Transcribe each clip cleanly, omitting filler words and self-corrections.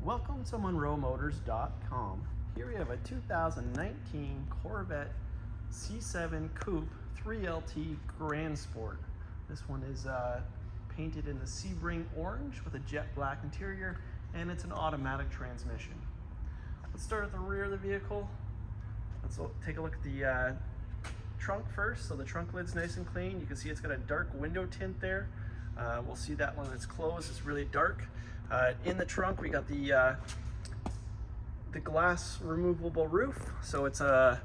Welcome to MonroeMotors.com. Here we have a 2019 Corvette C7 Coupe 3LT Grand Sport. This one is painted in the Sebring orange with a jet black interior, and it's an automatic transmission. Let's start at the rear of the vehicle. Let's take a look at the trunk first. So the trunk lid's nice and clean. You can see it's got a dark window tint there. We'll see that when it's closed. It's really dark. In the trunk, we got the glass removable roof. So it's a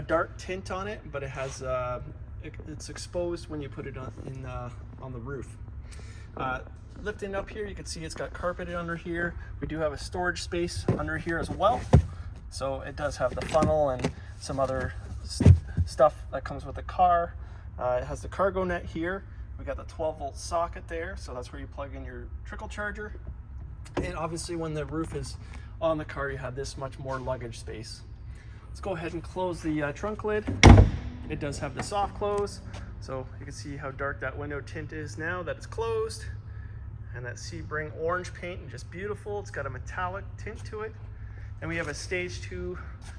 dark tint on it, but it has it's exposed when you put it on the roof. Lifting up here, you can see it's got carpeted under here. We do have a storage space under here as well. So it does have the funnel and some other stuff that comes with the car. It has the cargo net here. We got the 12-volt socket there, so that's where you plug in your trickle charger. And obviously when the roof is on the car, you have this much more luggage space. Let's go ahead and close the trunk lid. It does have the soft close, so you can see how dark that window tint is now that it's closed. And that Sebring orange paint, just beautiful. It's got a metallic tint to it. And we have a stage 2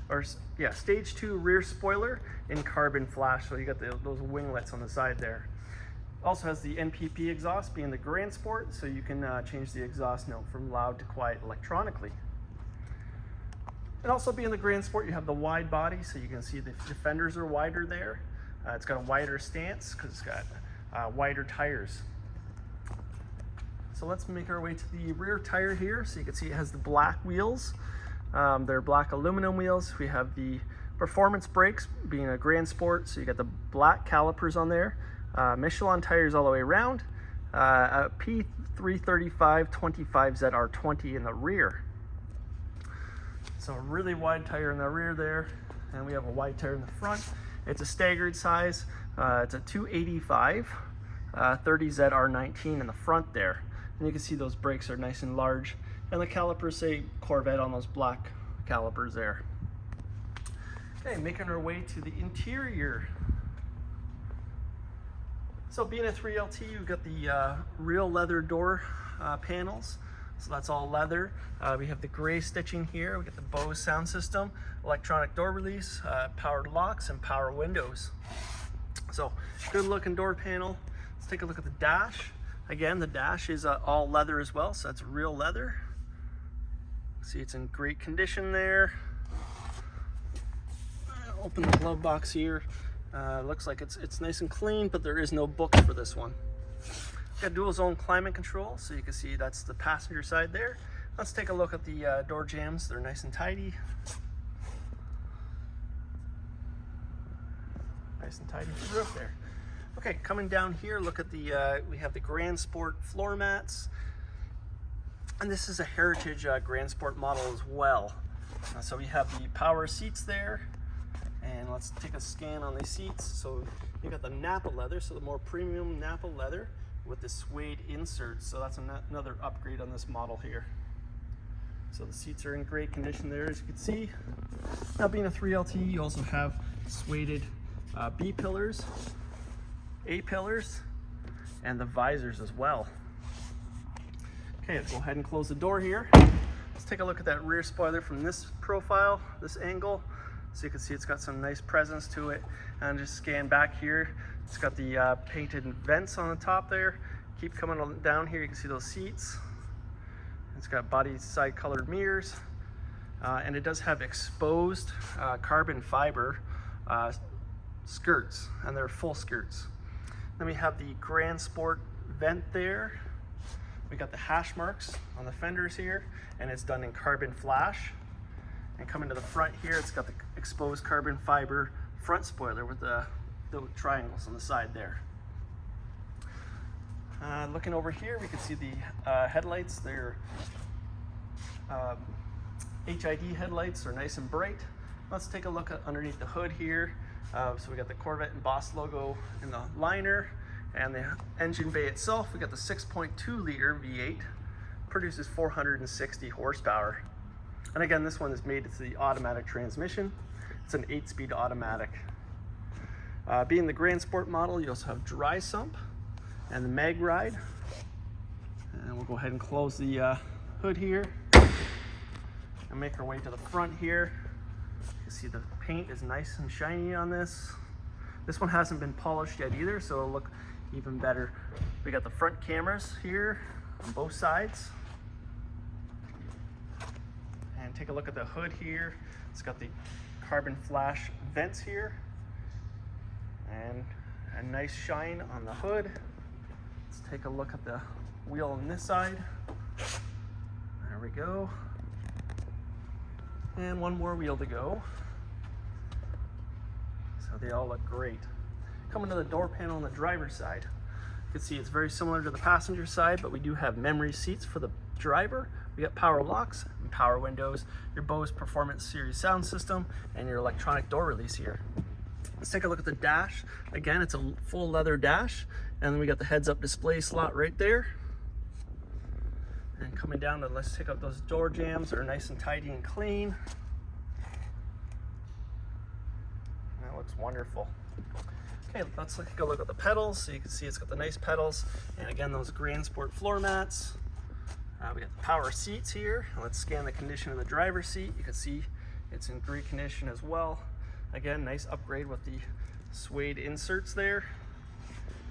rear spoiler in carbon flash, so you got those winglets on the side there. Also has the NPP exhaust, being the Grand Sport, so you can change the exhaust note from loud to quiet electronically. And also being the Grand Sport, you have the wide body, so you can see the fenders are wider there. It's got a wider stance because it's got wider tires. So let's make our way to the rear tire here. So you can see it has the black wheels. They're black aluminum wheels. We have the performance brakes, being a Grand Sport, so you got the black calipers on there. Michelin tires all the way around, a P335 25ZR20 in the rear. So a really wide tire in the rear there, and we have a wide tire in the front. It's a staggered size. It's a 285 30ZR19 in the front there. And you can see those brakes are nice and large, and the calipers say Corvette on those black calipers there. Okay, making our way to the interior. So being a 3LT, you've got the real leather door panels. So that's all leather. We have the gray stitching here. We got the Bose sound system, electronic door release, powered locks, and power windows. So good looking door panel. Let's take a look at the dash. Again, the dash is all leather as well, so that's real leather. See, it's in great condition there. Open the glove box here. Looks like it's nice and clean, but there is no books for this one. Got dual zone climate control, so you can see that's the passenger side there. Let's take a look at the door jambs. They're nice and tidy. Nice and tidy to the roof there. Okay, coming down here, look at the, we have the Grand Sport floor mats. And this is a Heritage Grand Sport model as well. So we have the power seats there. And let's take a scan on these seats. So you got the Napa leather, so the more premium Napa leather with the suede inserts. So that's another upgrade on this model here. So the seats are in great condition there, as you can see. Now being a 3LT, you also have sueded B pillars, A pillars, and the visors as well. Okay, let's go ahead and close the door here. Let's take a look at that rear spoiler from this profile, this angle. So you can see it's got some nice presence to it. And just scan back here. It's got the painted vents on the top there. Keep coming on down here, you can see those seats. It's got body side colored mirrors. And it does have exposed carbon fiber skirts, and they're full skirts. Then we have the Grand Sport vent there. We got the hash marks on the fenders here, and it's done in carbon flash. And coming to the front here, it's got the exposed carbon fiber front spoiler with the triangles on the side there. Looking over here, we can see the headlights. They're HID headlights, are nice and bright. Let's take a look at underneath the hood here. So we got the Corvette embossed logo in the liner, and the engine bay itself. We got the 6.2 liter V8, produces 460 horsepower. And again, this one is made to the automatic transmission. It's an 8-speed automatic. Being the Grand Sport model, you also have dry sump and the mag ride. And we'll go ahead and close the hood here and make our way to the front here. You see the paint is nice and shiny on this. This one hasn't been polished yet either, so it'll look even better. We got the front cameras here on both sides. And take a look at the hood here. It's got the carbon flash vents here and a nice shine on the hood. Let's take a look at the wheel on this side. There we go. And one more wheel to go. So they all look great. Coming to the door panel on the driver's side. You can see it's very similar to the passenger side, but we do have memory seats for the driver. We got power locks and power windows, your Bose Performance Series sound system, and your electronic door release here. Let's take a look at the dash. Again, it's a full leather dash, and then we got the heads-up display slot right there. And coming down to, let's take out those door jambs. They're nice and tidy and clean. That looks wonderful. Okay, let's take a look at the pedals. So you can see it's got the nice pedals, and again, those Grand Sport floor mats. We got the power seats here. Let's scan the condition of the driver's seat. You can see it's in great condition as well. Again, nice upgrade with the suede inserts there.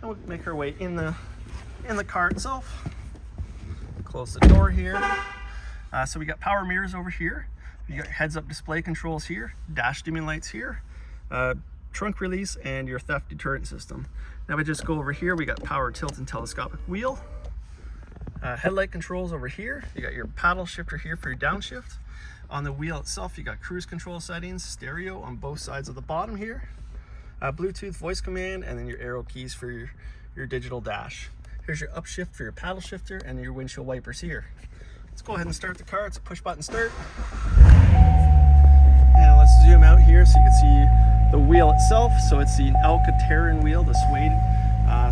And we'll make our way in the car itself. Close the door here. So we got power mirrors over here. You got heads-up display controls here, dash dimming lights here, trunk release, and your theft deterrent system. Now we just go over here. We got power tilt and telescopic wheel. Headlight controls over here. You got your paddle shifter here for your downshift. On the wheel itself, you got cruise control settings, stereo on both sides of the bottom here, Bluetooth voice command, and then your arrow keys for your digital dash. Here's your upshift for your paddle shifter and your windshield wipers here. Let's go ahead and start the car. It's a push button start. And let's zoom out here so you can see the wheel itself. So it's the Alcantara wheel, the suede.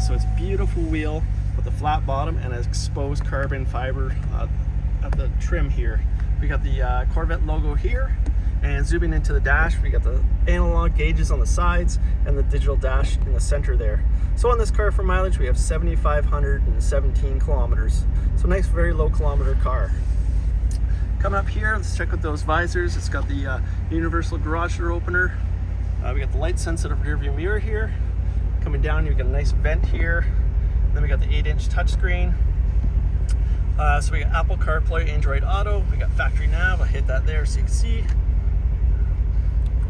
So it's a beautiful wheel with a flat bottom and an exposed carbon fiber at the trim here. We got the Corvette logo here, and zooming into the dash, we got the analog gauges on the sides and the digital dash in the center there. So on this car for mileage, we have 7,517 kilometers. So nice, very low kilometer car. Coming up here, let's check out those visors. It's got the universal garage door opener. We got the light sensitive rear view mirror here. Coming down, you got a nice vent here. Then we got the 8-inch touchscreen. So we got Apple CarPlay, Android Auto. We got factory nav. I'll hit that there so you can see.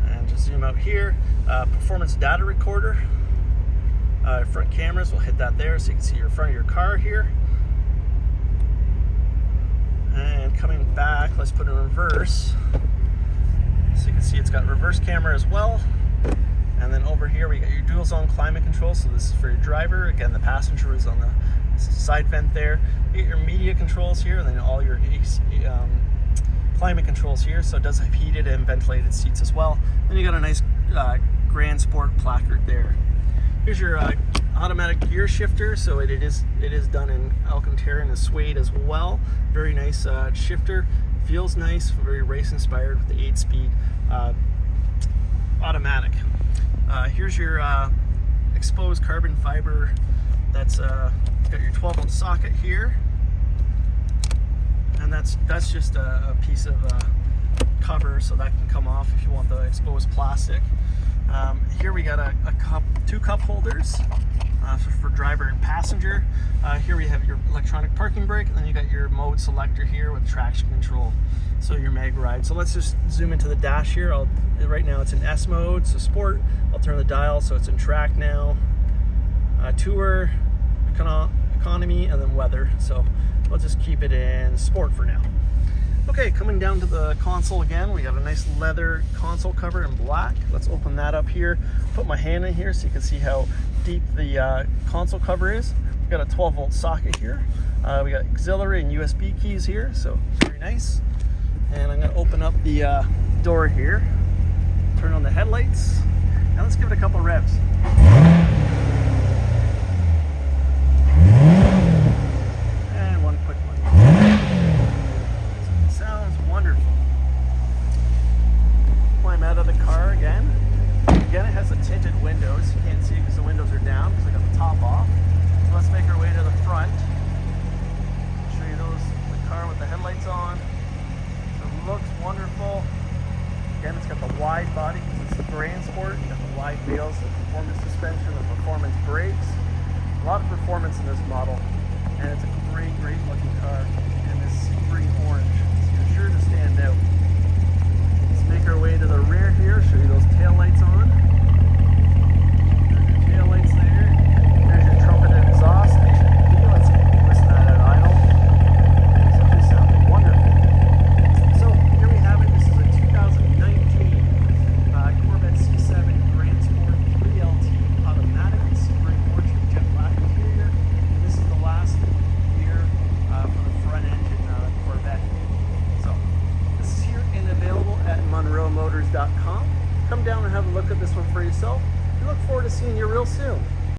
And just zoom out here. Performance data recorder. Front cameras. We'll hit that there so you can see your front of your car here. And coming back, let's put it in reverse. So you can see it's got reverse camera as well. And then over here we got your dual zone climate control. So this is for your driver. Again, the passenger is on the side vent there. You get your media controls here, and then all your climate controls here. So it does have heated and ventilated seats as well. Then you got a nice Grand Sport placard there. Here's your automatic gear shifter. So it is done in Alcantara and a suede as well. Very nice shifter. Feels nice. Very race inspired with the 8-speed automatic. Here's your exposed carbon fiber. That's got your 12-volt socket here, and that's just a piece of cover, so that can come off if you want the exposed plastic. Here we got two cup holders for driver and passenger. Here we have your electronic parking brake, and then you got your mode selector here with traction control, so your mag ride. So let's just zoom into the dash here. Right now it's in S mode, so sport. I'll turn the dial so it's in track now. Tour, economy, and then weather. So we'll just keep it in sport for now. Okay, coming down to the console again, we got a nice leather console cover in black. Let's open that up here. Put my hand in here so you can see how deep the console cover is. We got a 12-volt socket here. We got auxiliary and USB keys here, so very nice. And I'm gonna open up the door here, turn on the headlights, and let's give it a couple revs.